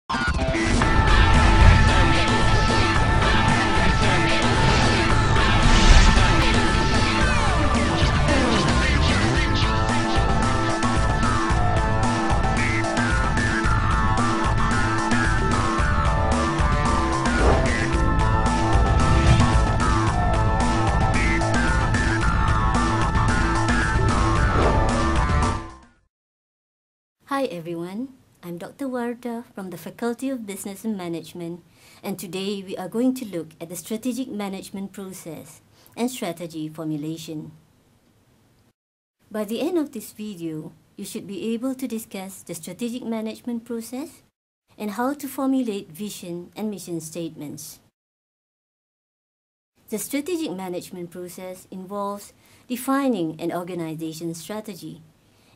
Hi everyone, I'm Dr. Warda from the Faculty of Business and Management, and today we are going to look at the strategic management process and strategy formulation. By the end of this video, you should be able to discuss the strategic management process and how to formulate vision and mission statements. The strategic management process involves defining an organization's strategy.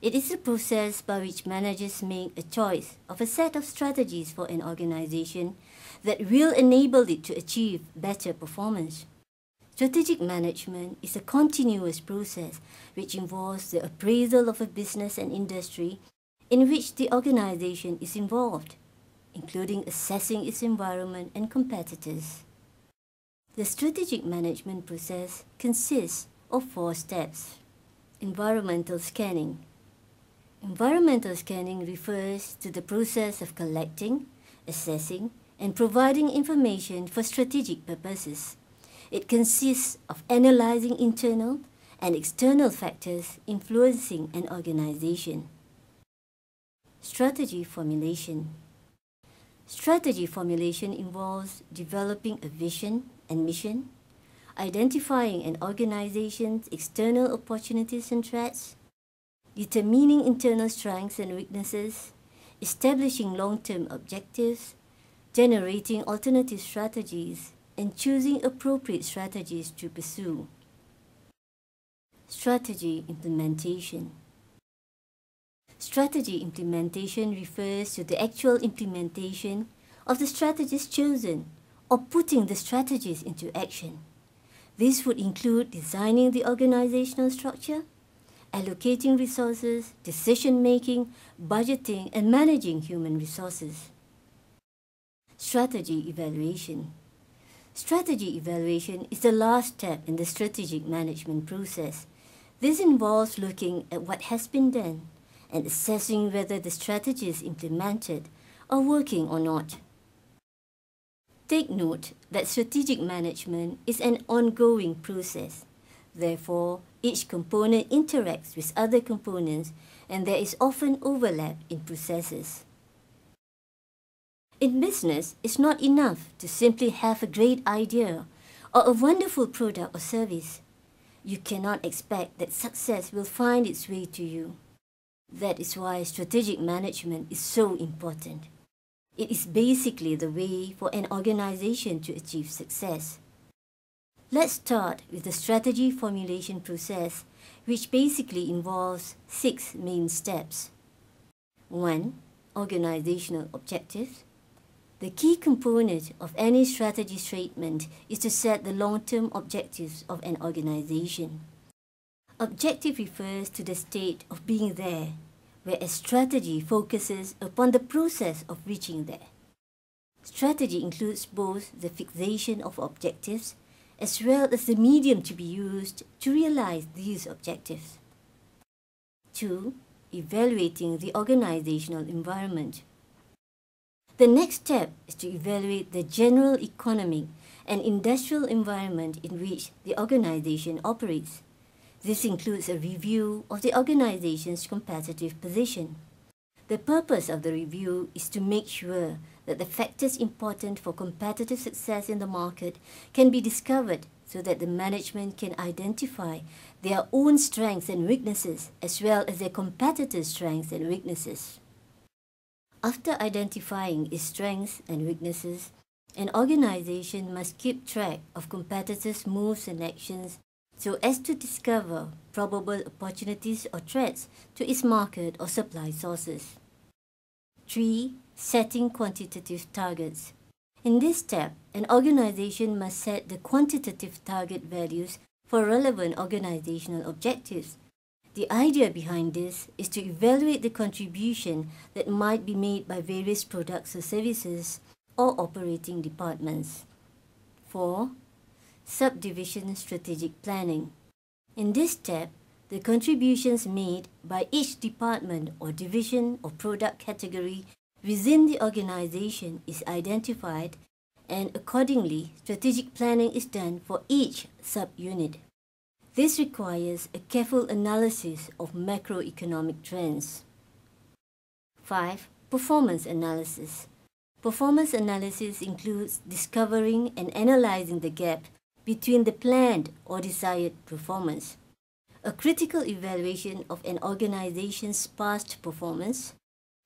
It is a process by which managers make a choice of a set of strategies for an organization that will enable it to achieve better performance. Strategic management is a continuous process which involves the appraisal of a business and industry in which the organization is involved, including assessing its environment and competitors. The strategic management process consists of 4 steps. Environmental scanning. Environmental scanning refers to the process of collecting, assessing, and providing information for strategic purposes. It consists of analyzing internal and external factors influencing an organization. Strategy formulation. Strategy formulation involves developing a vision and mission, identifying an organization's external opportunities and threats, determining internal strengths and weaknesses, establishing long-term objectives, generating alternative strategies, and choosing appropriate strategies to pursue. Strategy implementation. Strategy implementation refers to the actual implementation of the strategies chosen or putting the strategies into action. This would include designing the organizational structure, allocating resources, decision-making, budgeting, and managing human resources. Strategy evaluation. Strategy evaluation is the last step in the strategic management process. This involves looking at what has been done and assessing whether the strategies implemented are working or not. Take note that strategic management is an ongoing process. Therefore, each component interacts with other components and there is often overlap in processes. In business, it's not enough to simply have a great idea or a wonderful product or service. You cannot expect that success will find its way to you. That is why strategic management is so important. It is basically the way for an organization to achieve success. Let's start with the strategy formulation process, which basically involves 6 main steps. 1. Organizational objectives. The key component of any strategy statement is to set the long-term objectives of an organization. Objective refers to the state of being there, whereas strategy focuses upon the process of reaching there. Strategy includes both the fixation of objectives as well as the medium to be used to realize these objectives. 2. Evaluating the organizational environment. The next step is to evaluate the general economic and industrial environment in which the organization operates. This includes a review of the organization's competitive position. The purpose of the review is to make sure that the factors important for competitive success in the market can be discovered so that the management can identify their own strengths and weaknesses as well as their competitors' strengths and weaknesses. After identifying its strengths and weaknesses, an organization must keep track of competitors' moves and actions so as to discover probable opportunities or threats to its market or supply sources. 3. Setting quantitative targets. In this step, an organization must set the quantitative target values for relevant organizational objectives. The idea behind this is to evaluate the contribution that might be made by various products or services or operating departments. 4. Subdivision strategic planning. In this step, the contributions made by each department or division or product category within the organization is identified, and accordingly, strategic planning is done for each subunit. This requires a careful analysis of macroeconomic trends. 5. Performance analysis. Performance analysis includes discovering and analyzing the gap between the planned or desired performance. A critical evaluation of an organization's past performance,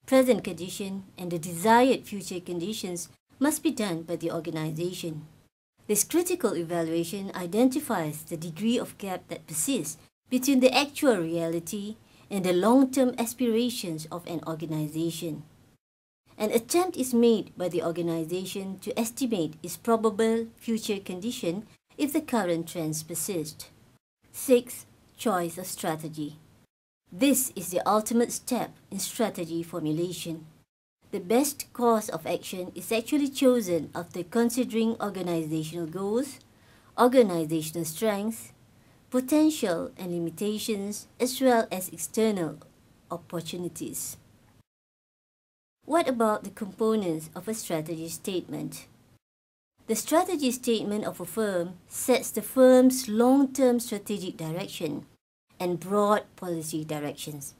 present condition, and the desired future conditions must be done by the organization. This critical evaluation identifies the degree of gap that persists between the actual reality and the long-term aspirations of an organization. An attempt is made by the organization to estimate its probable future condition if the current trends persist. 6. Choice of strategy. This is the ultimate step in strategy formulation. The best course of action is actually chosen after considering organizational goals, organizational strengths, potential and limitations, as well as external opportunities. What about the components of a strategy statement? The strategy statement of a firm sets the firm's long-term strategic direction and broad policy directions.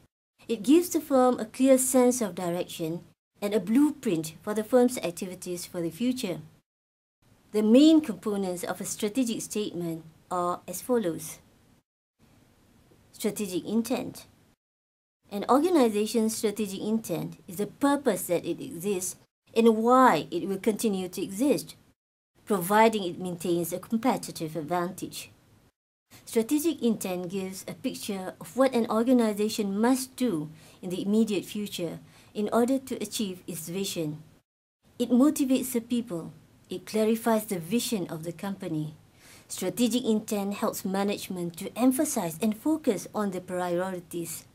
It gives the firm a clear sense of direction and a blueprint for the firm's activities for the future. The main components of a strategic statement are as follows. Strategic intent. An organization's strategic intent is the purpose that it exists and why it will continue to exist, providing it maintains a competitive advantage. Strategic intent gives a picture of what an organization must do in the immediate future in order to achieve its vision. It motivates the people. It clarifies the vision of the company. Strategic intent helps management to emphasize and focus on the priorities.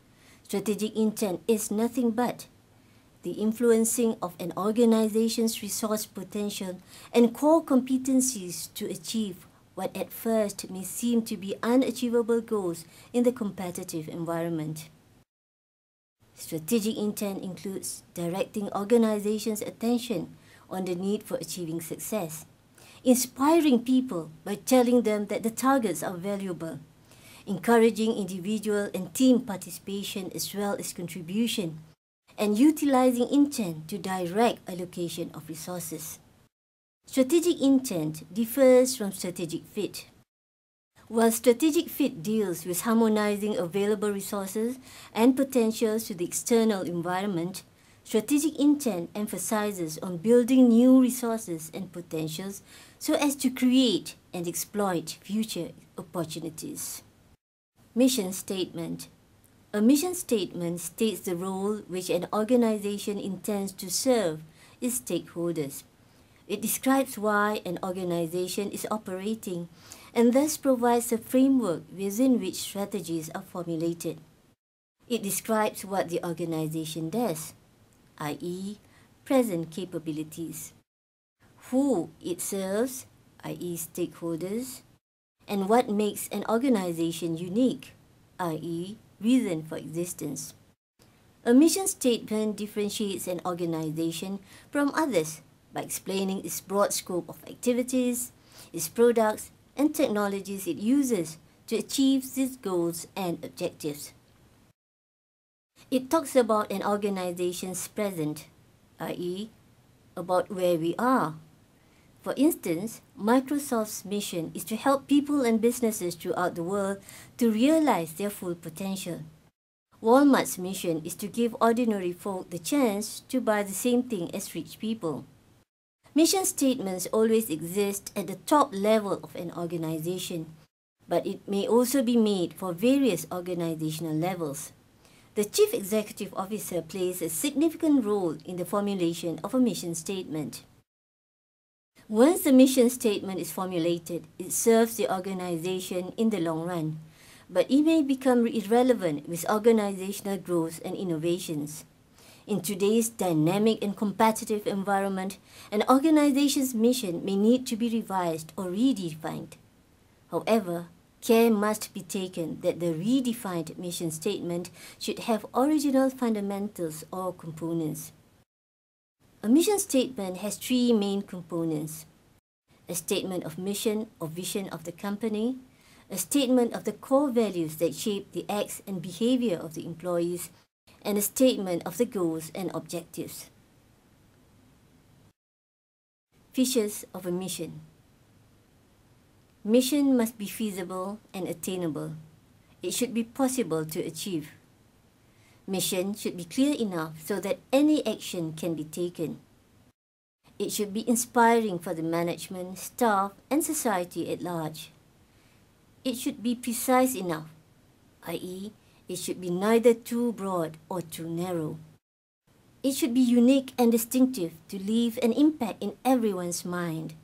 Strategic intent is nothing but the influencing of an organization's resource potential and core competencies to achieve what at first may seem to be unachievable goals in the competitive environment. Strategic intent includes directing organizations' attention on the need for achieving success, inspiring people by telling them that the targets are valuable, encouraging individual and team participation as well as contribution, and utilizing intent to direct allocation of resources. Strategic intent differs from strategic fit. While strategic fit deals with harmonizing available resources and potentials to the external environment, strategic intent emphasizes on building new resources and potentials so as to create and exploit future opportunities. Mission statement. A mission statement states the role which an organization intends to serve its stakeholders. It describes why an organization is operating and thus provides a framework within which strategies are formulated. It describes what the organization does, i.e., present capabilities, who it serves, i.e., stakeholders, and what makes an organization unique, i.e., reason for existence. A mission statement differentiates an organization from others by explaining its broad scope of activities, its products, and technologies it uses to achieve its goals and objectives. It talks about an organization's present, i.e., about where we are. For instance, Microsoft's mission is to help people and businesses throughout the world to realize their full potential. Walmart's mission is to give ordinary folk the chance to buy the same thing as rich people. Mission statements always exist at the top level of an organization, but it may also be made for various organizational levels. The Chief Executive Officer plays a significant role in the formulation of a mission statement. Once the mission statement is formulated, it serves the organization in the long run. but it may become irrelevant with organizational growth and innovations. In today's dynamic and competitive environment, an organization's mission may need to be revised or redefined. However, care must be taken that the redefined mission statement should have original fundamentals or components. A mission statement has three main components: a statement of mission or vision of the company, a statement of the core values that shape the acts and behavior of the employees, and a statement of the goals and objectives. Features of a mission. Mission must be feasible and attainable. It should be possible to achieve. Mission should be clear enough so that any action can be taken. It should be inspiring for the management, staff, and society at large. It should be precise enough, i.e., it should be neither too broad or too narrow. It should be unique and distinctive to leave an impact in everyone's mind.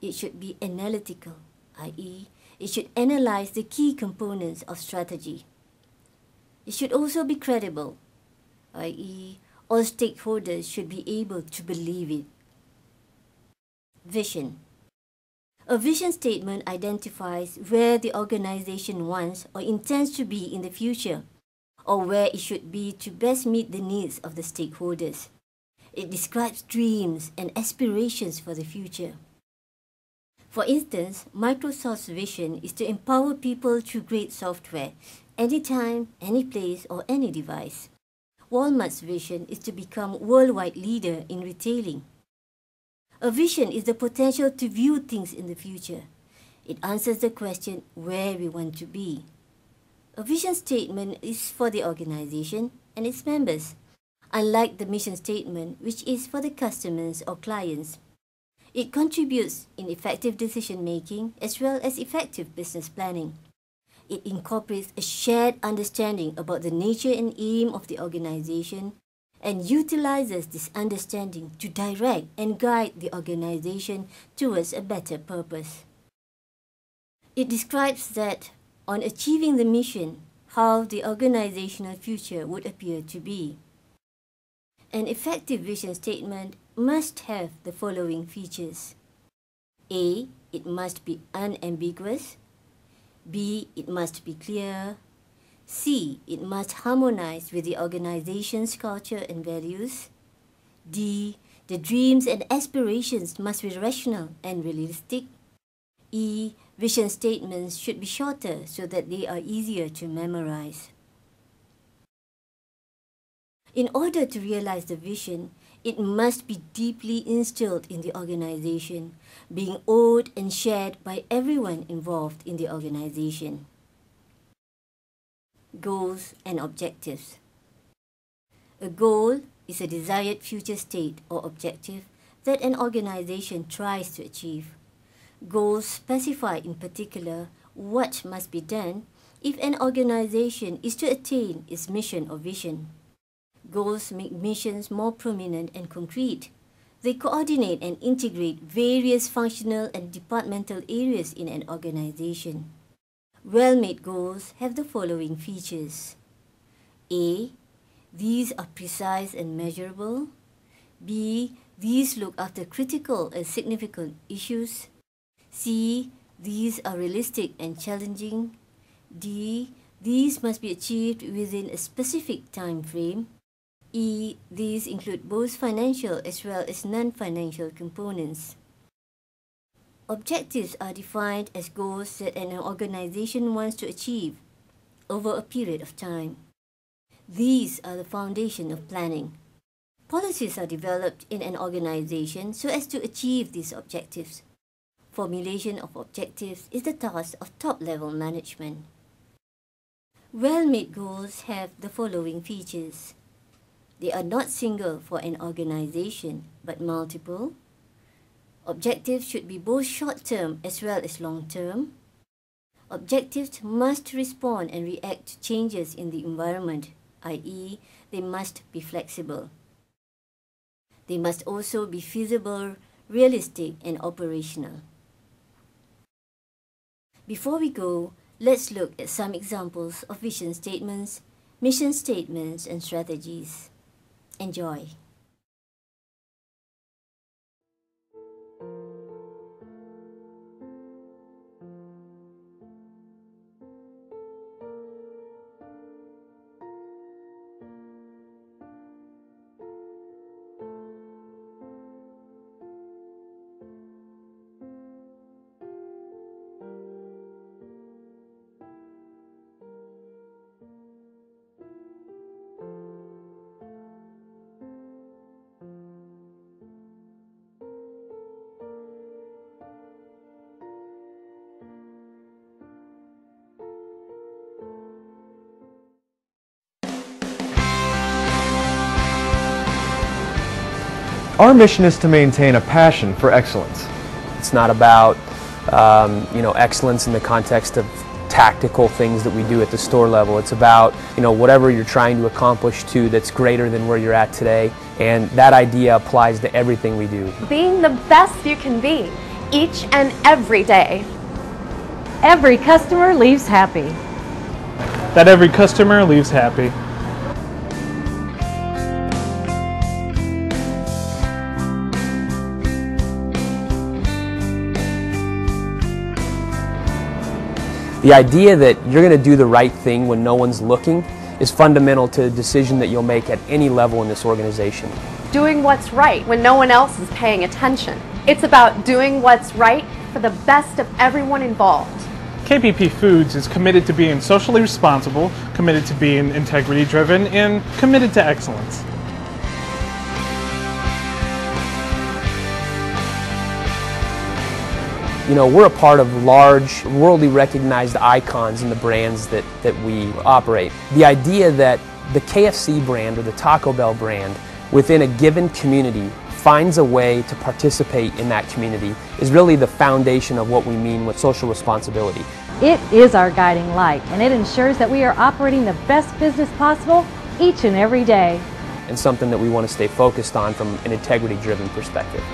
It should be analytical, i.e., it should analyze the key components of strategy. It should also be credible, i.e., all stakeholders should be able to believe it. Vision. A vision statement identifies where the organization wants or intends to be in the future, or where it should be to best meet the needs of the stakeholders. It describes dreams and aspirations for the future. For instance, Microsoft's vision is to empower people through great software, anytime, any place, or any device. Walmart's vision is to become worldwide leader in retailing. A vision is the potential to view things in the future. It answers the question where we want to be. A vision statement is for the organization and its members, unlike the mission statement, which is for the customers or clients. It contributes in effective decision-making as well as effective business planning. It incorporates a shared understanding about the nature and aim of the organization and utilizes this understanding to direct and guide the organization towards a better purpose. It describes that, on achieving the mission, how the organizational future would appear to be. An effective vision statement must have the following features. A. It must be unambiguous. B. It must be clear. C. It must harmonize with the organization's culture and values. D. The dreams and aspirations must be rational and realistic. E. Vision statements should be shorter so that they are easier to memorize. In order to realize the vision, it must be deeply instilled in the organization, being owned and shared by everyone involved in the organization. Goals and objectives. A goal is a desired future state or objective that an organization tries to achieve. Goals specify in particular what must be done if an organization is to attain its mission or vision. Goals make missions more prominent and concrete. They coordinate and integrate various functional and departmental areas in an organization. Well-made goals have the following features. A. These are precise and measurable. B. These look after critical and significant issues. C. These are realistic and challenging. D. These must be achieved within a specific time frame. E. These include both financial as well as non-financial components. Objectives are defined as goals that an organization wants to achieve over a period of time. These are the foundation of planning. Policies are developed in an organization so as to achieve these objectives. Formulation of objectives is the task of top-level management. Well-made goals have the following features. They are not single for an organization, but multiple. Objectives should be both short-term as well as long-term. Objectives must respond and react to changes in the environment, i.e., they must be flexible. They must also be feasible, realistic, and operational. Before we go, Let's look at some examples of vision statements, mission statements, and strategies. Enjoy. Our mission is to maintain a passion for excellence. It's not about excellence in the context of tactical things that we do at the store level. It's about whatever you're trying to accomplish that's greater than where you're at today, and that idea applies to everything we do. Being the best you can be each and every day. Every customer leaves happy. That every customer leaves happy. The idea that you're going to do the right thing when no one's looking is fundamental to the decision that you'll make at any level in this organization. Doing what's right when no one else is paying attention. It's about doing what's right for the best of everyone involved. KPP Foods is committed to being socially responsible, committed to being integrity-driven, and committed to excellence. We're a part of large, worldly recognized icons in the brands that we operate. The idea that the KFC brand or the Taco Bell brand within a given community finds a way to participate in that community is really the foundation of what we mean with social responsibility. It is our guiding light, and it ensures that we are operating the best business possible each and every day. And something that we want to stay focused on from an integrity-driven perspective.